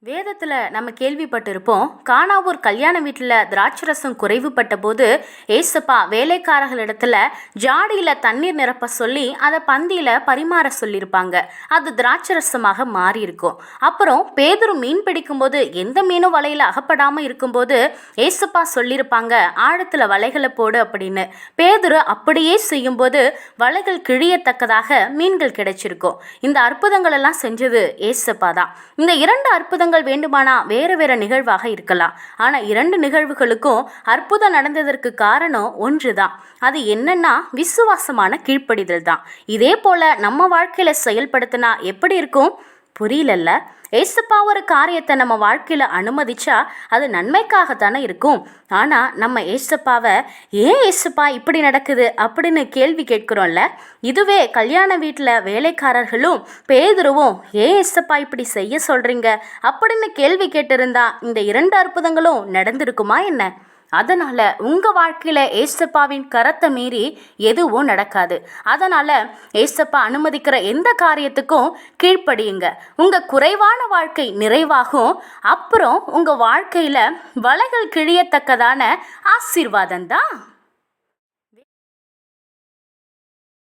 வேதத்தில் நம்ம கேள்விப்பட்டிருப்போம். கானாவூர் கல்யாண வீட்டில் திராட்சரசம் குறைவுபட்ட போது ஏசப்பா வேலைக்காரர்களிடத்துல ஜாடியில் தண்ணீர் நிரப்ப சொல்லி அதை பந்தியில் பரிமாற சொல்லியிருப்பாங்க. அது திராட்சரசமாக மாறி இருக்கும். அப்புறம் பேதுரு மீன் பிடிக்கும்போது எந்த மீனும் வலையில் அகப்படாமல் இருக்கும்போது ஏசப்பா சொல்லியிருப்பாங்க, ஆழத்தில் வலைகளை போடு அப்படின்னு. பேதுரு அப்படியே செய்யும்போது வலைகள் கிழியத்தக்கதாக மீன்கள் கிடைச்சிருக்கும். இந்த அற்புதங்கள் எல்லாம் செஞ்சது ஏசப்பா தான். இந்த இரண்டு அற்புதங்கள் வேண்டுமானா வேற வேற நிகழ்வாக இருக்கலாம். ஆனா இரண்டு நிகழ்வுகளுக்கும் அற்புதம் நடந்ததற்கு காரணம் ஒன்றுதான். அது என்னன்னா விசுவாசமான கீழ்ப்படிதல் தான். இதே போல நம்ம வாழ்க்கையில செயல்படுத்தினா எப்படி இருக்கும்? புரியலல்ல. ஏசப்பா ஒரு காரியத்தை நம்ம வாழ்க்கையில் அனுமதிச்சா அது நன்மைக்காகத்தானே இருக்கும். ஆனால் நம்ம ஏசப்பாவை ஏன் ஏசப்பா இப்படி நடக்குது அப்படின்னு கேள்வி கேட்குறோம்ல. இதுவே கல்யாண வீட்டில் வேலைக்காரர்களும் பேதுருவும் ஏன் ஏசப்பா இப்படி செய்ய சொல்கிறீங்க அப்படின்னு கேள்வி கேட்டிருந்தா இந்த இரண்டு அற்புதங்களும் நடந்திருக்குமா என்ன? அதனால் உங்கள் வாழ்க்கையில் ஏசப்பாவின் கரத்தை மீறி எதுவும் நடக்காது. அதனால் ஏசப்பா அனுமதிக்கிற எந்த காரியத்துக்கும் கீழ்ப்படியுங்க. உங்கள் குறைவான வாழ்க்கை நிறைவாகும். அப்புறம் உங்கள் வாழ்க்கையில் வலைகள் கிழியத்தக்கதான ஆசீர்வாதம் தான்.